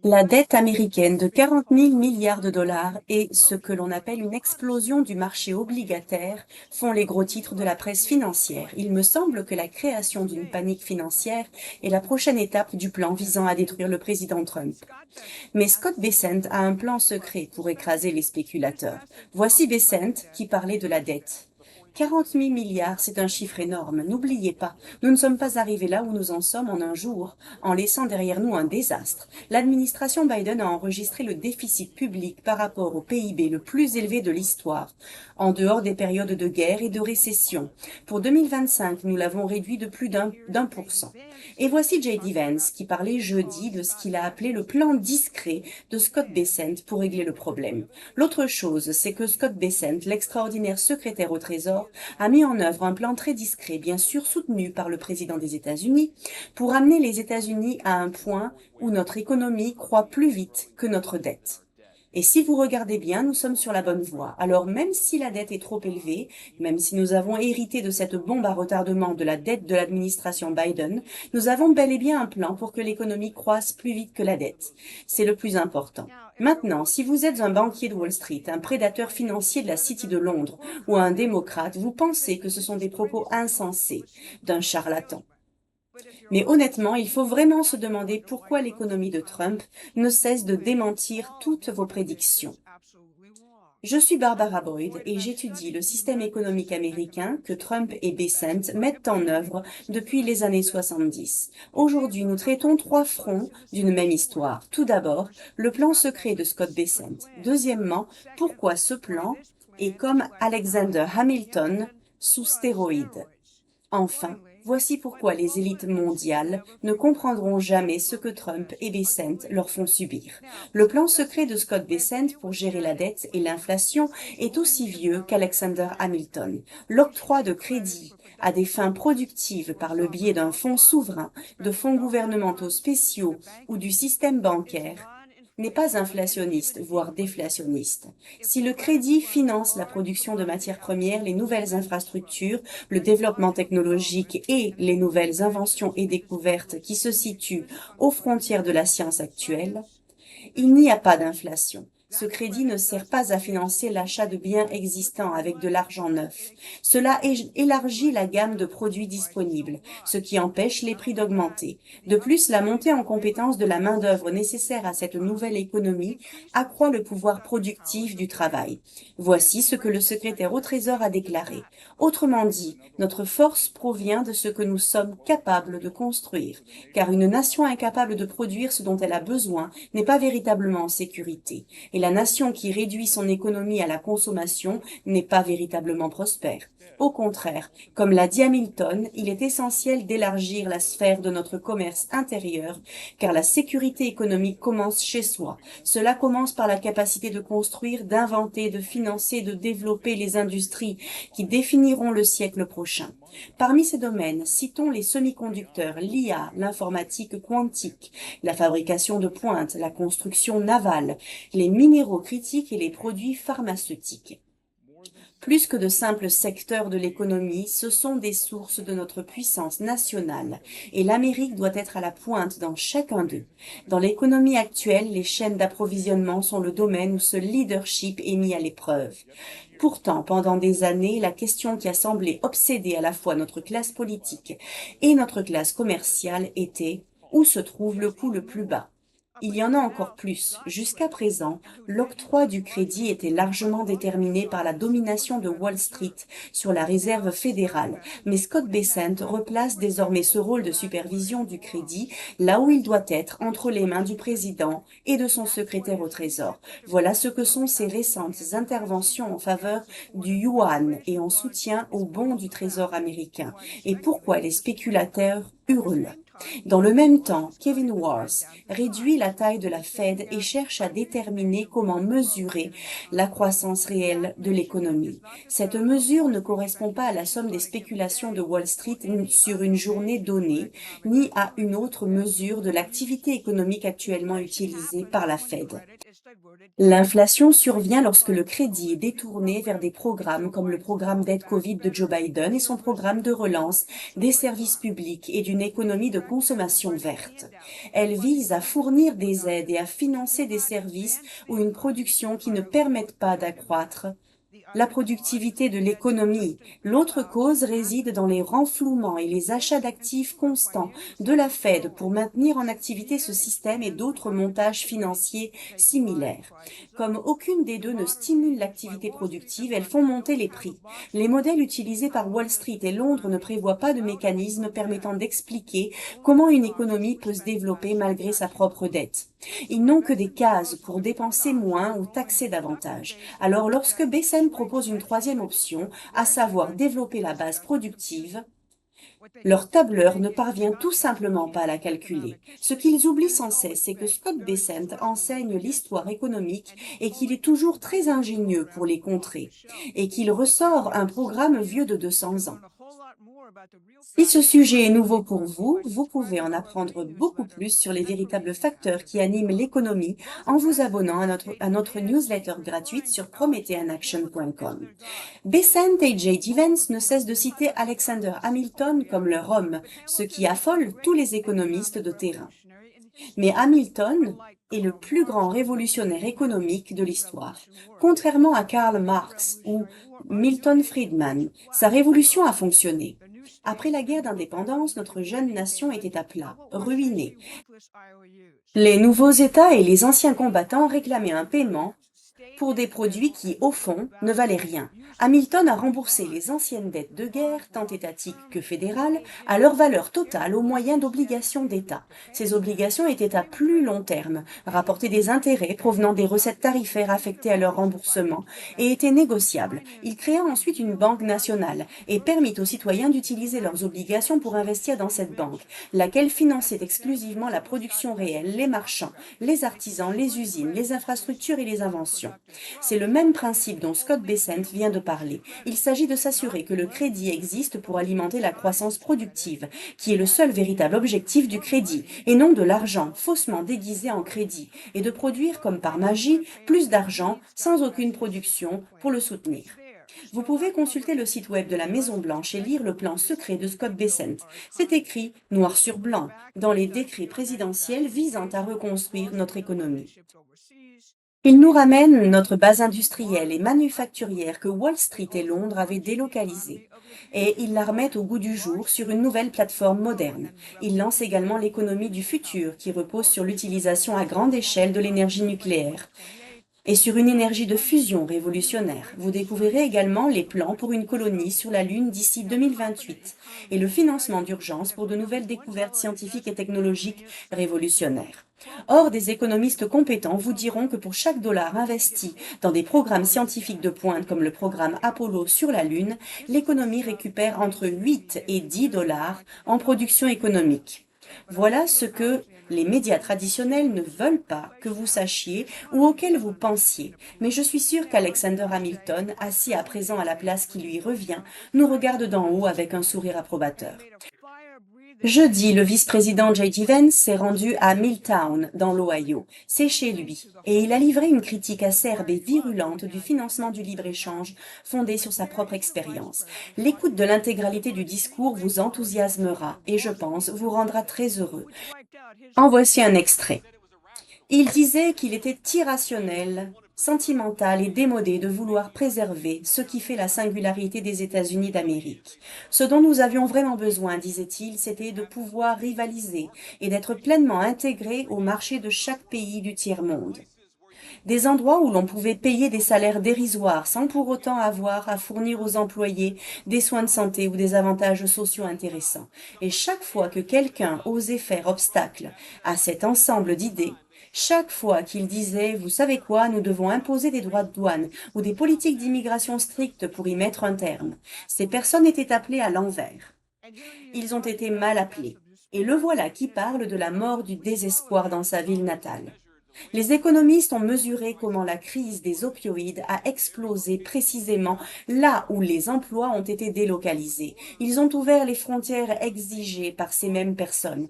La dette américaine de 40 000 milliards de dollars et ce que l'on appelle une explosion du marché obligataire font les gros titres de la presse financière. Il me semble que la création d'une panique financière est la prochaine étape du plan visant à détruire le président Trump. Mais Scott Bessent a un plan secret pour écraser les spéculateurs. Voici Bessent qui parlait de la dette. 40 000 milliards, c'est un chiffre énorme. N'oubliez pas, nous ne sommes pas arrivés là où nous en sommes en un jour, en laissant derrière nous un désastre. L'administration Biden a enregistré le déficit public par rapport au PIB le plus élevé de l'histoire, en dehors des périodes de guerre et de récession. Pour 2025, nous l'avons réduit de plus d'un pour cent. Et voici J.D. Vance qui parlait jeudi de ce qu'il a appelé le plan discret de Scott Bessent pour régler le problème. L'autre chose, c'est que Scott Bessent, l'extraordinaire secrétaire au Trésor, a mis en œuvre un plan très discret, bien sûr soutenu par le président des États-Unis, pour amener les États-Unis à un point où notre économie croît plus vite que notre dette. Et si vous regardez bien, nous sommes sur la bonne voie. Alors même si la dette est trop élevée, même si nous avons hérité de cette bombe à retardement de la dette de l'administration Biden, nous avons bel et bien un plan pour que l'économie croisse plus vite que la dette. C'est le plus important. Maintenant, si vous êtes un banquier de Wall Street, un prédateur financier de la City de Londres ou un démocrate, vous pensez que ce sont des propos insensés d'un charlatan. Mais honnêtement, il faut vraiment se demander pourquoi l'économie de Trump ne cesse de démentir toutes vos prédictions. Je suis Barbara Boyd et j'étudie le système économique américain que Trump et Bessent mettent en œuvre depuis les années 70. Aujourd'hui, nous traitons trois fronts d'une même histoire. Tout d'abord, le plan secret de Scott Bessent. Deuxièmement, pourquoi ce plan est comme Alexander Hamilton sous stéroïdes. Enfin, voici pourquoi les élites mondiales ne comprendront jamais ce que Trump et Bessent leur font subir. Le plan secret de Scott Bessent pour gérer la dette et l'inflation est aussi vieux qu'Alexander Hamilton. L'octroi de crédits à des fins productives par le biais d'un fonds souverain, de fonds gouvernementaux spéciaux ou du système bancaire n'est pas inflationniste, voire déflationniste. Si le crédit finance la production de matières premières, les nouvelles infrastructures, le développement technologique et les nouvelles inventions et découvertes qui se situent aux frontières de la science actuelle, il n'y a pas d'inflation. Ce crédit ne sert pas à financer l'achat de biens existants avec de l'argent neuf. Cela élargit la gamme de produits disponibles, ce qui empêche les prix d'augmenter. De plus, la montée en compétence de la main-d'œuvre nécessaire à cette nouvelle économie accroît le pouvoir productif du travail. Voici ce que le secrétaire au Trésor a déclaré. Autrement dit, notre force provient de ce que nous sommes capables de construire, car une nation incapable de produire ce dont elle a besoin n'est pas véritablement en sécurité. Et la nation qui réduit son économie à la consommation n'est pas véritablement prospère. Au contraire, comme l'a dit Hamilton, il est essentiel d'élargir la sphère de notre commerce intérieur, car la sécurité économique commence chez soi. Cela commence par la capacité de construire, d'inventer, de financer, de développer les industries qui définiront le siècle prochain. Parmi ces domaines, citons les semi-conducteurs, l'IA, l'informatique quantique, la fabrication de pointe, la construction navale, les minéraux critiques et les produits pharmaceutiques. Plus que de simples secteurs de l'économie, ce sont des sources de notre puissance nationale et l'Amérique doit être à la pointe dans chacun d'eux. Dans l'économie actuelle, les chaînes d'approvisionnement sont le domaine où ce leadership est mis à l'épreuve. Pourtant, pendant des années, la question qui a semblé obséder à la fois notre classe politique et notre classe commerciale était: où se trouve le coût le plus bas? Il y en a encore plus. Jusqu'à présent, l'octroi du crédit était largement déterminé par la domination de Wall Street sur la réserve fédérale. Mais Scott Bessent replace désormais ce rôle de supervision du crédit là où il doit être, entre les mains du président et de son secrétaire au Trésor. Voilà ce que sont ces récentes interventions en faveur du yuan et en soutien aux bons du Trésor américain. Et pourquoi les spéculateurs hurlent. Dans le même temps, Kevin Warsh réduit la taille de la Fed et cherche à déterminer comment mesurer la croissance réelle de l'économie. Cette mesure ne correspond pas à la somme des spéculations de Wall Street sur une journée donnée, ni à une autre mesure de l'activité économique actuellement utilisée par la Fed. L'inflation survient lorsque le crédit est détourné vers des programmes comme le programme d'aide Covid de Joe Biden et son programme de relance des services publics et d'une économie de consommation verte. Elle vise à fournir des aides et à financer des services ou une production qui ne permettent pas d'accroître la productivité de l'économie. L'autre cause réside dans les renflouements et les achats d'actifs constants de la Fed pour maintenir en activité ce système et d'autres montages financiers similaires. Comme aucune des deux ne stimule l'activité productive, elles font monter les prix. Les modèles utilisés par Wall Street et Londres ne prévoient pas de mécanisme permettant d'expliquer comment une économie peut se développer malgré sa propre dette. Ils n'ont que des cases pour dépenser moins ou taxer davantage. Alors lorsque Bessem propose une troisième option, à savoir développer la base productive, leur tableur ne parvient tout simplement pas à la calculer. Ce qu'ils oublient sans cesse, c'est que Scott Bessent enseigne l'histoire économique et qu'il est toujours très ingénieux pour les contrer, et qu'il ressort un programme vieux de 200 ans. Si ce sujet est nouveau pour vous, vous pouvez en apprendre beaucoup plus sur les véritables facteurs qui animent l'économie en vous abonnant à notre newsletter gratuite sur prometheanaction.com. Besant et J.D. Vance ne cessent de citer Alexander Hamilton comme leur homme, ce qui affole tous les économistes de terrain. Mais Hamilton est le plus grand révolutionnaire économique de l'histoire. Contrairement à Karl Marx ou Milton Friedman, sa révolution a fonctionné. Après la guerre d'indépendance, notre jeune nation était à plat, ruinée. Les nouveaux États et les anciens combattants réclamaient un paiement pour des produits qui, au fond, ne valaient rien. Hamilton a remboursé les anciennes dettes de guerre, tant étatiques que fédérales, à leur valeur totale au moyen d'obligations d'État. Ces obligations étaient à plus long terme, rapportaient des intérêts provenant des recettes tarifaires affectées à leur remboursement et étaient négociables. Il créa ensuite une banque nationale et permit aux citoyens d'utiliser leurs obligations pour investir dans cette banque, laquelle finançait exclusivement la production réelle, les marchands, les artisans, les usines, les infrastructures et les inventions. C'est le même principe dont Scott Bessent vient de parler. Il s'agit de s'assurer que le crédit existe pour alimenter la croissance productive, qui est le seul véritable objectif du crédit, et non de l'argent faussement déguisé en crédit, et de produire comme par magie plus d'argent sans aucune production pour le soutenir. Vous pouvez consulter le site web de la Maison-Blanche et lire le plan secret de Scott Bessent. C'est écrit, noir sur blanc, dans les décrets présidentiels visant à reconstruire notre économie. Il nous ramène notre base industrielle et manufacturière que Wall Street et Londres avaient délocalisée, et il la remet au goût du jour sur une nouvelle plateforme moderne. Il lance également l'économie du futur qui repose sur l'utilisation à grande échelle de l'énergie nucléaire et sur une énergie de fusion révolutionnaire. Vous découvrirez également les plans pour une colonie sur la Lune d'ici 2028 et le financement d'urgence pour de nouvelles découvertes scientifiques et technologiques révolutionnaires. Or, des économistes compétents vous diront que pour chaque dollar investi dans des programmes scientifiques de pointe comme le programme Apollo sur la Lune, l'économie récupère entre 8 et 10 dollars en production économique. Voilà ce que les médias traditionnels ne veulent pas que vous sachiez ou auquel vous pensiez. Mais je suis sûre qu'Alexander Hamilton, assis à présent à la place qui lui revient, nous regarde d'en haut avec un sourire approbateur. Jeudi, le vice-président J.D. Vance s'est rendu à Milltown, dans l'Ohio. C'est chez lui, et il a livré une critique acerbe et virulente du financement du libre-échange fondé sur sa propre expérience. L'écoute de l'intégralité du discours vous enthousiasmera et, je pense, vous rendra très heureux. En voici un extrait. Il disait qu'il était irrationnel, sentimental et démodé de vouloir préserver ce qui fait la singularité des États-Unis d'Amérique. Ce dont nous avions vraiment besoin, disait-il, c'était de pouvoir rivaliser et d'être pleinement intégrés au marché de chaque pays du tiers-monde. Des endroits où l'on pouvait payer des salaires dérisoires sans pour autant avoir à fournir aux employés des soins de santé ou des avantages sociaux intéressants. Et chaque fois que quelqu'un osait faire obstacle à cet ensemble d'idées, chaque fois qu'il disait « Vous savez quoi, nous devons imposer des droits de douane ou des politiques d'immigration strictes pour y mettre un terme », ces personnes étaient appelées à l'envers. Ils ont été mal appelés. Et le voilà qui parle de la mort du désespoir dans sa ville natale. Les économistes ont mesuré comment la crise des opioïdes a explosé précisément là où les emplois ont été délocalisés. Ils ont ouvert les frontières exigées par ces mêmes personnes.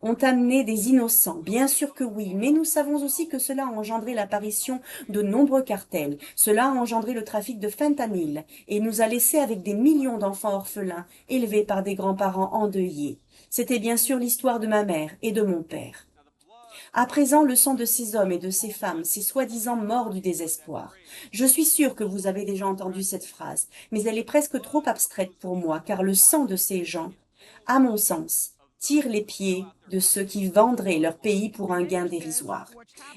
ont amené des innocents. Bien sûr que oui, mais nous savons aussi que cela a engendré l'apparition de nombreux cartels. Cela a engendré le trafic de fentanyl et nous a laissé avec des millions d'enfants orphelins élevés par des grands-parents endeuillés. C'était bien sûr l'histoire de ma mère et de mon père. À présent, le sang de ces hommes et de ces femmes, ces soi-disant morts du désespoir. Je suis sûre que vous avez déjà entendu cette phrase, mais elle est presque trop abstraite pour moi, car le sang de ces gens, à mon sens, tire les pieds de ceux qui vendraient leur pays pour un gain dérisoire.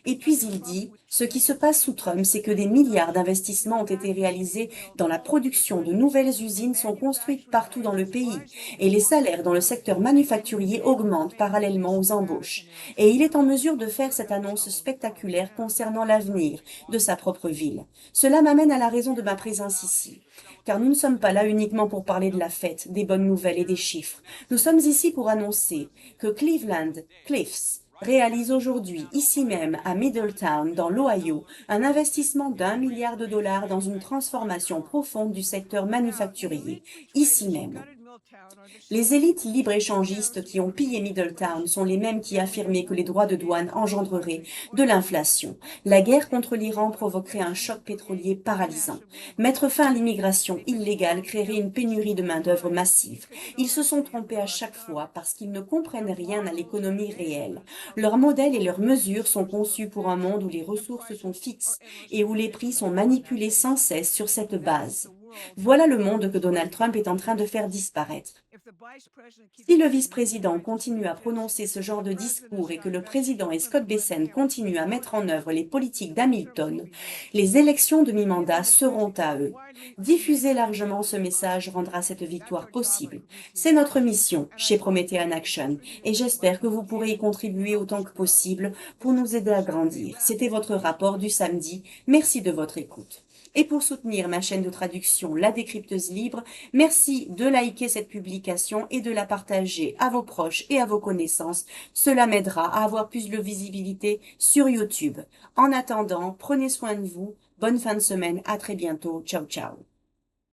Et puis il dit, ce qui se passe sous Trump, c'est que des milliards d'investissements ont été réalisés dans la production de nouvelles usines sont construites partout dans le pays, et les salaires dans le secteur manufacturier augmentent parallèlement aux embauches. Et il est en mesure de faire cette annonce spectaculaire concernant l'avenir de sa propre ville. Cela m'amène à la raison de ma présence ici. Car nous ne sommes pas là uniquement pour parler de la fête, des bonnes nouvelles et des chiffres. Nous sommes ici pour annoncer que Cleveland Cliffs réalise aujourd'hui, ici même à Middletown, dans l'Ohio, un investissement d'1 milliard de dollars dans une transformation profonde du secteur manufacturier, ici même. Les élites libre-échangistes qui ont pillé Middletown sont les mêmes qui affirmaient que les droits de douane engendreraient de l'inflation. La guerre contre l'Iran provoquerait un choc pétrolier paralysant. Mettre fin à l'immigration illégale créerait une pénurie de main-d'œuvre massive. Ils se sont trompés à chaque fois parce qu'ils ne comprennent rien à l'économie réelle. Leurs modèles et leurs mesures sont conçus pour un monde où les ressources sont fixes et où les prix sont manipulés sans cesse sur cette base. Voilà le monde que Donald Trump est en train de faire disparaître. Si le vice-président continue à prononcer ce genre de discours et que le président et Scott Bessent continuent à mettre en œuvre les politiques d'Hamilton, les élections de mi-mandat seront à eux. Diffuser largement ce message rendra cette victoire possible. C'est notre mission chez Promethean Action et j'espère que vous pourrez y contribuer autant que possible pour nous aider à grandir. C'était votre rapport du samedi. Merci de votre écoute. Et pour soutenir ma chaîne de traduction La Décrypteuse Libre, merci de liker cette publication et de la partager à vos proches et à vos connaissances. Cela m'aidera à avoir plus de visibilité sur YouTube. En attendant, prenez soin de vous. Bonne fin de semaine. À très bientôt. Ciao, ciao.